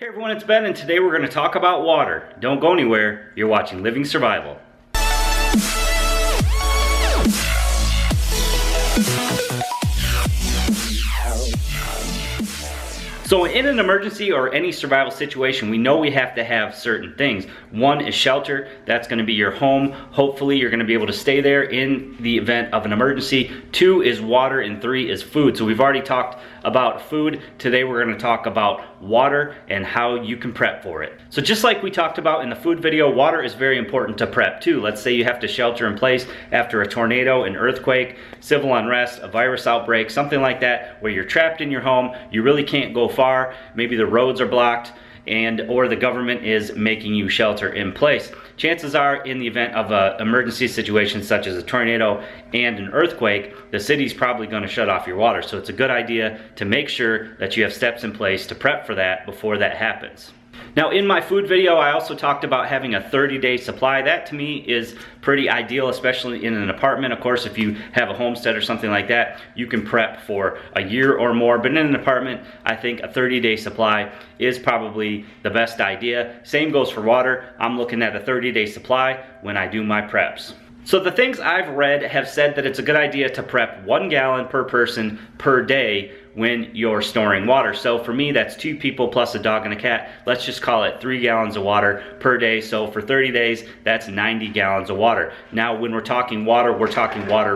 Hey everyone, it's Ben, and today we're going to talk about water. Don't go anywhere. You're watching Living Survival. So in an emergency or any survival situation, we know we have to have certain things. One is shelter. That's going to be your home. Hopefully you're going to be able to stay there in the event of an emergency. 2 is water, and 3 is food. So we've already talked about food. Today we're going to talk about water and how you can prep for it. So just like we talked about in the food video, water is very important to prep too. Let's say you have to shelter in place after a tornado, an earthquake, civil unrest, a virus outbreak, something like that, where you're trapped in your home, you really can't go far, maybe the roads are blocked, or the government is making you shelter in place. Chances are, in the event of an emergency situation such as a tornado and an earthquake, the city's probably going to shut off your water. So it's a good idea to make sure that you have steps in place to prep for that before that happens. Now, in my food video, I also talked about having a 30-day supply. That to me is pretty ideal, especially in an apartment. Of course, if you have a homestead or something like that, you can prep for a year or more. But in an apartment, I think a 30-day supply is probably the best idea. Same goes for water. I'm looking at a 30-day supply when I do my preps. So the things I've read have said that it's a good idea to prep 1 gallon per person per day when you're storing water. So for me, that's 2 people plus a dog and a cat. Let's just call it 3 gallons of water per day. So for 30 days, that's 90 gallons of water. Now, when we're talking water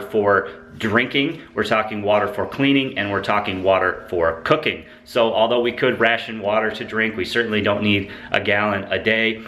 for drinking, we're talking water for cleaning, and we're talking water for cooking. So although we could ration water to drink, we certainly don't need a gallon a day.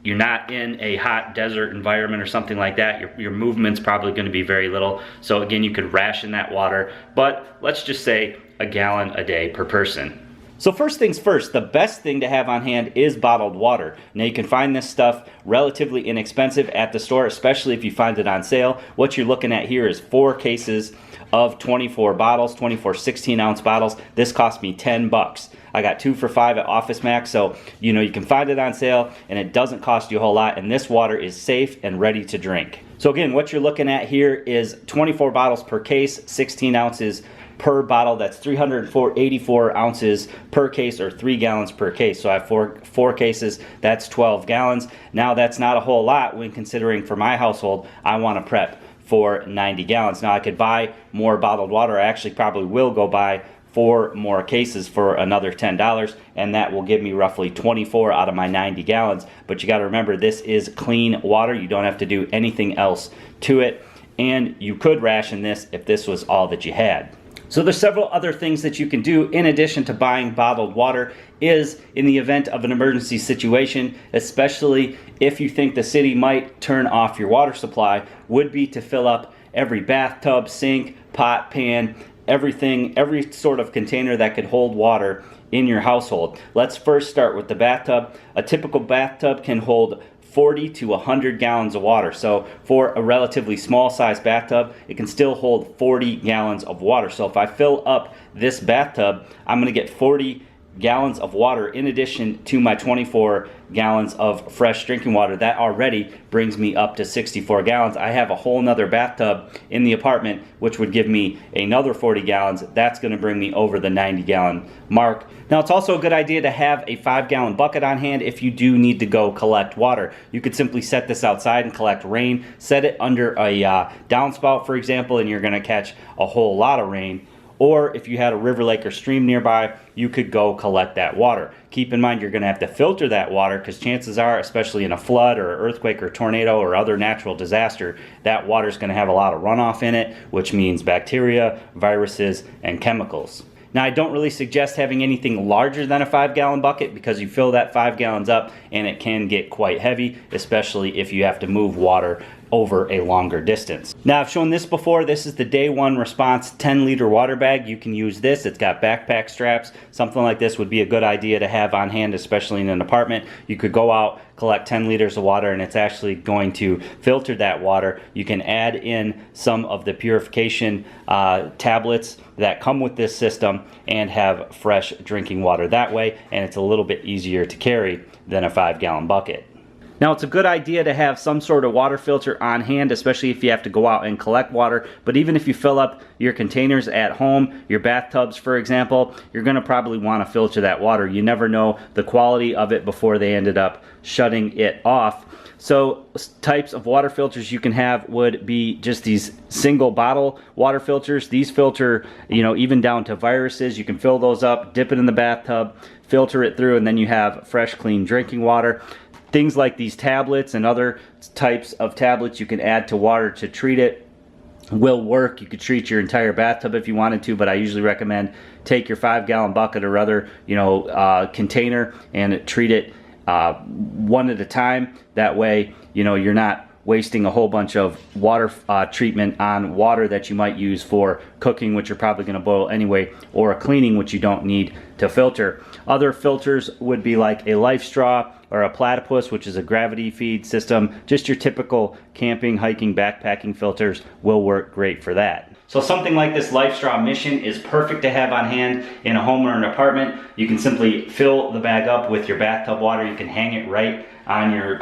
You're not in a hot desert environment or something like that. Your movement's probably going to be very little. So again, you could ration that water, but let's just say a gallon a day per person. So first things first, the best thing to have on hand is bottled water. Now you can find this stuff relatively inexpensive at the store, especially if you find it on sale. What you're looking at here is 4 cases of 24 bottles, 24 16-ounce bottles. This cost me 10 bucks. I got 2 for $5 at Office Max, so you know you can find it on sale and it doesn't cost you a whole lot, and this water is safe and ready to drink. So again, what you're looking at here is 24 bottles per case, 16 ounces per bottle. That's 384 ounces per case, or 3 gallons per case. So I have four cases, that's 12 gallons. Now that's not a whole lot when considering for my household, I want to prep for 90 gallons. Now I could buy more bottled water. I actually probably will go buy 4 more cases for another $10, and that will give me roughly 24 out of my 90 gallons. But you got to remember, this is clean water. You don't have to do anything else to it, and you could ration this if this was all that you had. So there's several other things that you can do in addition to buying bottled water is in the event of an emergency situation, especially if you think the city might turn off your water supply, would be to fill up every bathtub, sink, pot, pan, everything, every sort of container that could hold water in your household. Let's first start with the bathtub. A typical bathtub can hold 40 to 100 gallons of water. So for a relatively small size bathtub, it can still hold 40 gallons of water. So if I fill up this bathtub, I'm going to get 40 gallons of water in addition to my 24 gallons of fresh drinking water. That already brings me up to 64 gallons. I have a whole nother bathtub in the apartment which would give me another 40 gallons. That's going to bring me over the 90 gallon mark. Now it's also a good idea to have a 5-gallon bucket on hand if you do need to go collect water. You could simply set this outside and collect rain, set it under a downspout, for example, and you're going to catch a whole lot of rain. Or if you had a river, lake, or stream nearby, you could go collect that water. Keep in mind, you're going to have to filter that water, because chances are, especially in a flood or earthquake or tornado or other natural disaster, that water is going to have a lot of runoff in it, which means bacteria, viruses, and chemicals. Now, I don't really suggest having anything larger than a 5-gallon bucket, because you fill that 5 gallons up and it can get quite heavy, especially if you have to move water over a longer distance. Now, I've shown this before. This is the Day 1 Response 10-liter water bag. You can use this. It's got backpack straps. Something like this would be a good idea to have on hand, especially in an apartment. You could go out, collect 10 liters of water, and it's actually going to filter that water. You can add in some of the purification tablets that come with this system and have fresh drinking water that way, and it's a little bit easier to carry than a 5-gallon bucket. Now, it's a good idea to have some sort of water filter on hand, especially if you have to go out and collect water. But even if you fill up your containers at home, your bathtubs, for example, you're going to probably want to filter that water. You never know the quality of it before they ended up shutting it off. So types of water filters you can have would be just these single bottle water filters. These filter, even down to viruses. You can fill those up, dip it in the bathtub, filter it through, and then you have fresh, clean drinking water. Things like these tablets and other types of tablets you can add to water to treat it will work. You could treat your entire bathtub if you wanted to, but I usually recommend take your 5-gallon bucket or other container and treat it one at a time. That way, you're not wasting a whole bunch of water treatment on water that you might use for cooking, which you're probably going to boil anyway, or a cleaning, which you don't need to filter. Other filters would be like a Life Straw or a Platypus, which is a gravity feed system. Just your typical camping, hiking, backpacking filters will work great for that. So something like this Life Straw Mission is perfect to have on hand in a home or an apartment. You can simply fill the bag up with your bathtub water. You can hang it right on your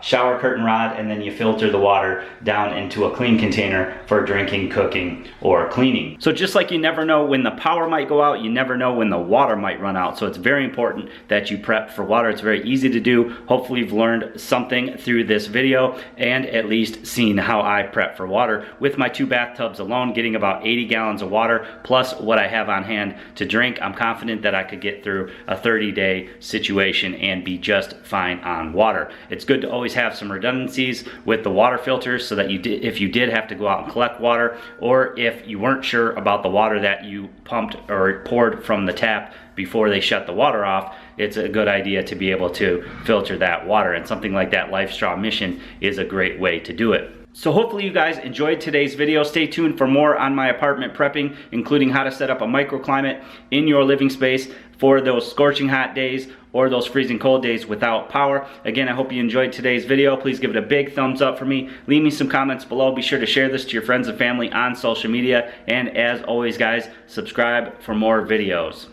shower curtain rod, and then you filter the water down into a clean container for drinking, cooking, or cleaning. So just like you never know when the power might go out, you never know when the water might run out. So it's very important that you prep for water. It's very easy to do. Hopefully you've learned something through this video and at least seen how I prep for water. With my 2 bathtubs alone, getting about 80 gallons of water plus what I have on hand to drink, I'm confident that I could get through a 30-day situation and be just fine on water. It's good to always have some redundancies with the water filters so that if you did have to go out and collect water, or if you weren't sure about the water that you pumped or poured from the tap before they shut the water off, it's a good idea to be able to filter that water. And something like that Life Straw Mission is a great way to do it. So hopefully you guys enjoyed today's video. Stay tuned for more on my apartment prepping, including how to set up a microclimate in your living space for those scorching hot days or those freezing cold days without power. Again, I hope you enjoyed today's video. Please give it a big thumbs up for me. Leave me some comments below. Be sure to share this to your friends and family on social media. And as always, guys, subscribe for more videos.